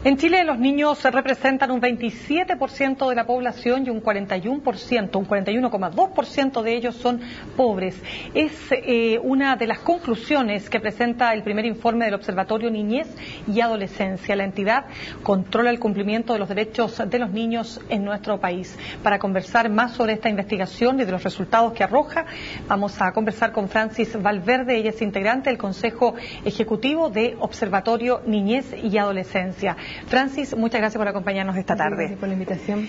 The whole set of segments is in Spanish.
En Chile los niños representan un 27% de la población y un 41,2% de ellos son pobres. Es una de las conclusiones que presenta el primer informe del Observatorio Niñez y Adolescencia. La entidad controla el cumplimiento de los derechos de los niños en nuestro país. Para conversar más sobre esta investigación y de los resultados que arroja, vamos a conversar con Francis Valverde. Ella es integrante del Consejo Ejecutivo de Observatorio Niñez y Adolescencia. Francis, muchas gracias por acompañarnos esta tarde. Gracias por la invitación.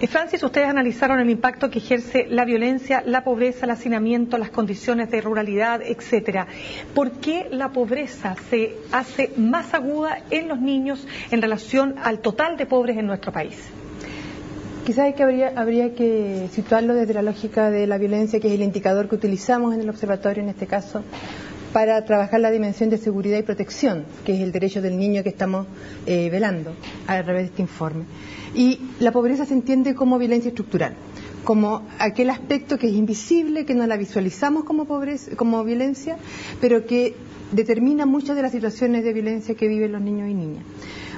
Francis, ustedes analizaron el impacto que ejerce la violencia, la pobreza, el hacinamiento, las condiciones de ruralidad, etcétera. ¿Por qué la pobreza se hace más aguda en los niños en relación al total de pobres en nuestro país? Quizás que habría que situarlo desde la lógica de la violencia, que es el indicador que utilizamos en el observatorio en este caso, para trabajar la dimensión de seguridad y protección, que es el derecho del niño que estamos velando a través de este informe. Y la pobreza se entiende como violencia estructural, como aquel aspecto que es invisible, que no la visualizamos como violencia, pero que determina muchas de las situaciones de violencia que viven los niños y niñas.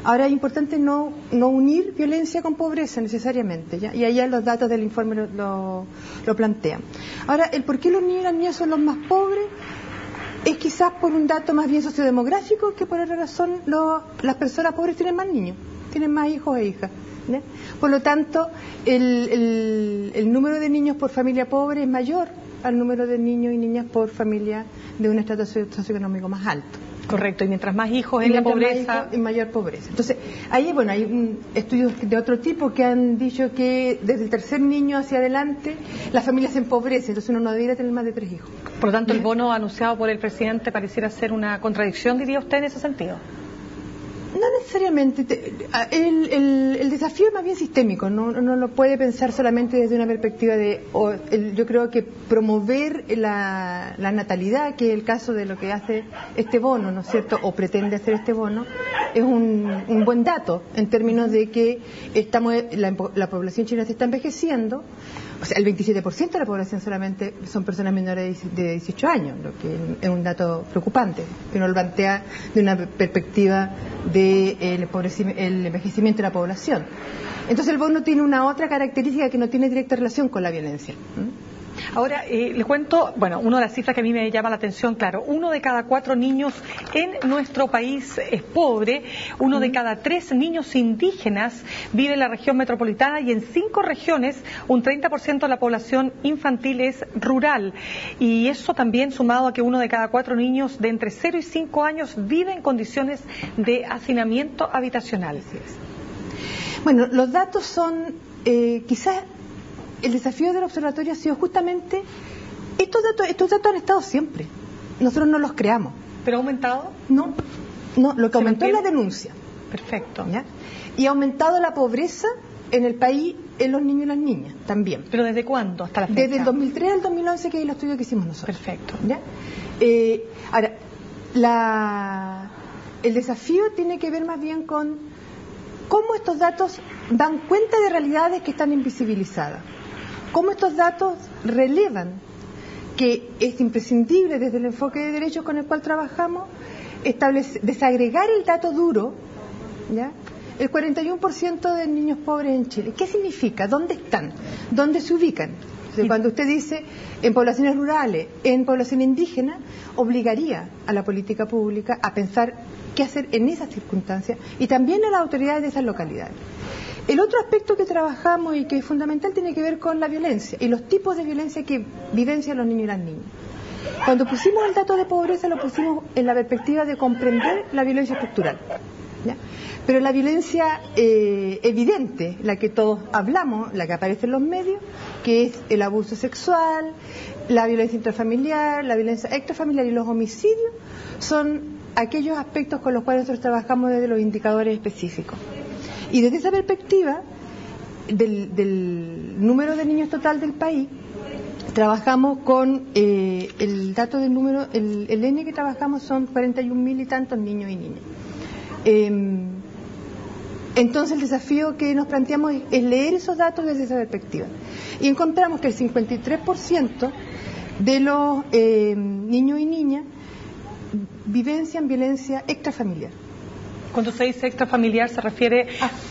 Ahora es importante no unir violencia con pobreza necesariamente, ¿ya? Y allá los datos del informe lo plantean. Ahora, el por qué los niños y las niñas son los más pobres es quizás por un dato más bien sociodemográfico, que por otra razón las personas pobres tienen más niños, tienen más hijos e hijas, ¿ya? Por lo tanto, el número de niños por familia pobre es mayor al número de niños y niñas por familia de un estrato socioeconómico más alto. Correcto, y mientras más hijos en la pobreza... Y mayor pobreza. Entonces, ahí, bueno, hay estudios de otro tipo que han dicho que desde el tercer niño hacia adelante las familias se empobrecen, entonces uno no debería tener más de 3 hijos. Por lo tanto, el bono anunciado por el presidente pareciera ser una contradicción, diría usted, en ese sentido. No necesariamente. El desafío es más bien sistémico, no lo puede pensar solamente desde una perspectiva yo creo que promover la natalidad, que es el caso de lo que hace este bono, ¿no es cierto?, o pretende hacer este bono, es un buen dato en términos de que la población china se está envejeciendo. O sea, el 27% de la población solamente son personas menores de 18 años, lo que es un dato preocupante, que uno lo plantea de una perspectiva del envejecimiento de la población. Entonces el bono tiene una otra característica que no tiene directa relación con la violencia. Ahora, les cuento, bueno, una de las cifras que a mí me llama la atención, claro, 1 de cada 4 niños en nuestro país es pobre, 1 de cada 3 niños indígenas vive en la región metropolitana y en 5 regiones un 30% de la población infantil es rural. Y eso también sumado a que 1 de cada 4 niños de entre 0 y 5 años vive en condiciones de hacinamiento habitacional. Bueno, los datos son quizás... El desafío del observatorio ha sido justamente, estos datos han estado siempre, nosotros no los creamos. ¿Pero ha aumentado? No, lo que aumentó es la denuncia. Perfecto. ¿Ya? Y ha aumentado la pobreza en el país, en los niños y las niñas también. ¿Pero desde cuándo hasta la fecha? Desde el 2003 al 2011, que es el estudio que hicimos nosotros. Perfecto. ¿Ya? Ahora, el desafío tiene que ver más bien con cómo estos datos dan cuenta de realidades que están invisibilizadas. Cómo estos datos relevan que es imprescindible desde el enfoque de derechos con el cual trabajamos desagregar el dato duro, ¿ya? El 41% de niños pobres en Chile. ¿Qué significa? ¿Dónde están? ¿Dónde se ubican? Cuando usted dice en poblaciones rurales, en población indígena, obligaría a la política pública a pensar qué hacer en esas circunstancias y también a las autoridades de esas localidades. El otro aspecto que trabajamos y que es fundamental tiene que ver con la violencia y los tipos de violencia que vivencian los niños y las niñas. Cuando pusimos el dato de pobreza lo pusimos en la perspectiva de comprender la violencia estructural, ¿ya? Pero la violencia evidente, la que todos hablamos, la que aparece en los medios, que es el abuso sexual, la violencia intrafamiliar, la violencia extrafamiliar y los homicidios, son aquellos aspectos con los cuales nosotros trabajamos desde los indicadores específicos. Y desde esa perspectiva, del número de niños total del país, trabajamos con el dato del número, el N que trabajamos son 41.000 y tantos niños y niñas. Entonces el desafío que nos planteamos es leer esos datos desde esa perspectiva. Y encontramos que el 53% de los niños y niñas vivencian violencia extrafamiliar. Cuando se dice extrafamiliar se refiere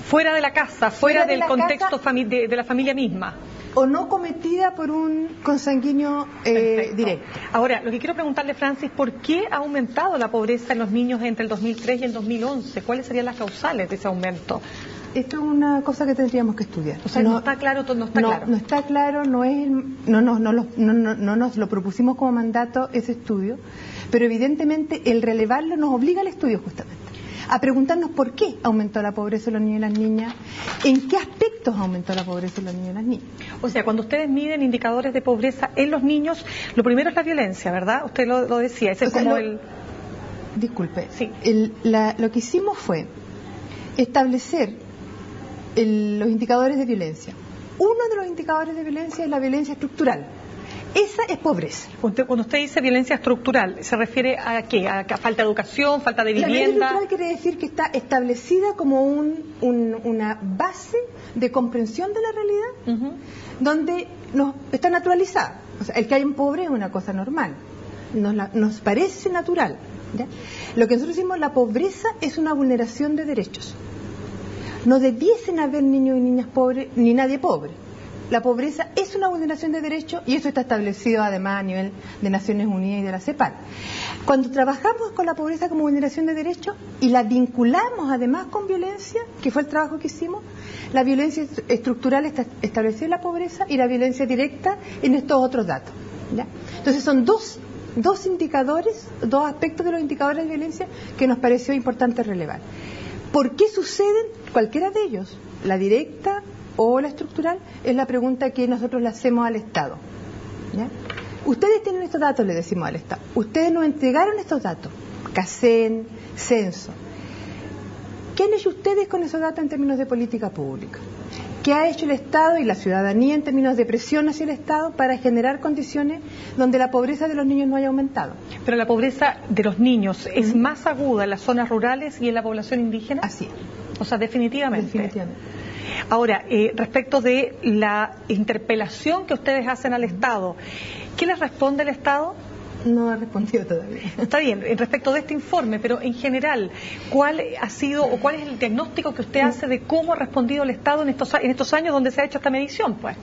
fuera de la casa, fuera del contexto de la familia misma. O no cometida por un consanguíneo directo. Ahora, lo que quiero preguntarle, Francis, ¿por qué ha aumentado la pobreza en los niños entre el 2003 y el 2011? ¿Cuáles serían las causales de ese aumento? Esto es una cosa que tendríamos que estudiar. O sea, no está claro, no está claro. No está claro, no nos lo propusimos como mandato ese estudio, pero evidentemente el relevarlo nos obliga al estudio justamente. A preguntarnos por qué aumentó la pobreza de los niños y las niñas, en qué aspectos aumentó la pobreza de los niños y las niñas. O sea, cuando ustedes miden indicadores de pobreza en los niños, lo primero es la violencia, ¿verdad? Usted lo decía, ese es como Disculpe, sí. Lo que hicimos fue establecer los indicadores de violencia. Uno de los indicadores de violencia es la violencia estructural. Esa es pobreza. Cuando usted dice violencia estructural, ¿se refiere a qué? ¿A falta de educación, falta de vivienda? La violencia estructural quiere decir que está establecida como una base de comprensión de la realidad, donde está naturalizada. O sea, el que hay un pobre es una cosa normal, nos parece natural, ¿ya? Lo que nosotros decimos, la pobreza es una vulneración de derechos. No debiesen haber niños y niñas pobres, ni nadie pobre. La pobreza es una vulneración de derechos y eso está establecido además a nivel de Naciones Unidas y de la CEPAL. Cuando trabajamos con la pobreza como vulneración de derechos y la vinculamos además con violencia, que fue el trabajo que hicimos, la violencia estructural está establecida en la pobreza y la violencia directa en estos otros datos, ¿ya? Entonces son dos indicadores, dos aspectos de los indicadores de violencia que nos pareció importante relevar. ¿Por qué suceden cualquiera de ellos? La directa o la estructural es la pregunta que nosotros le hacemos al Estado, ¿ya? Ustedes tienen estos datos, le decimos al Estado. Ustedes nos entregaron estos datos, CACEN, Censo. ¿Qué han hecho ustedes con esos datos en términos de política pública? ¿Qué ha hecho el Estado y la ciudadanía en términos de presión hacia el Estado para generar condiciones donde la pobreza de los niños no haya aumentado? Pero la pobreza de los niños es más aguda en las zonas rurales y en la población indígena. Así. O sea, definitivamente. Definitivamente. Ahora, respecto de la interpelación que ustedes hacen al Estado, ¿qué les responde el Estado? No ha respondido todavía. Está bien, respecto de este informe, pero en general, ¿cuál ha sido o cuál es el diagnóstico que usted hace de cómo ha respondido el Estado en estos años donde se ha hecho esta medición, pues?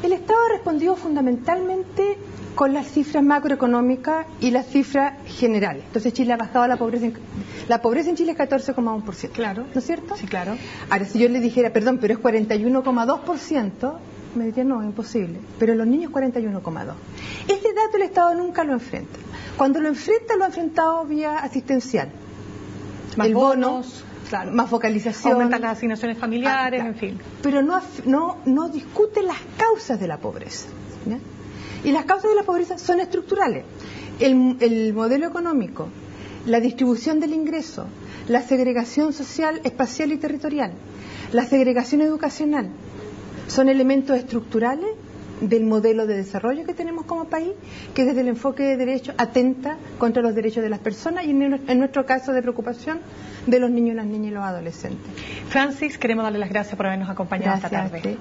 El Estado ha respondido fundamentalmente con las cifras macroeconómicas y las cifras generales. Entonces Chile ha bajado la pobreza en Chile es 14,1%. Claro. ¿No es cierto? Sí, claro. Ahora, si yo le dijera, perdón, pero es 41,2%, me diría, no, imposible. Pero los niños 41,2%. Este dato el Estado nunca lo enfrenta. Cuando lo enfrenta, lo ha enfrentado vía asistencial. Más el bonos, bono, claro. Más focalización. Aumentan las asignaciones familiares, claro. En fin. Pero no discute las causas de la pobreza, ¿ya? Y las causas de la pobreza son estructurales. El modelo económico, la distribución del ingreso, la segregación social, espacial y territorial, la segregación educacional, son elementos estructurales del modelo de desarrollo que tenemos como país, que desde el enfoque de derecho atenta contra los derechos de las personas y en nuestro caso de preocupación de los niños, las niñas y los adolescentes. Francis, queremos darle las gracias por habernos acompañado esta tarde. Gracias.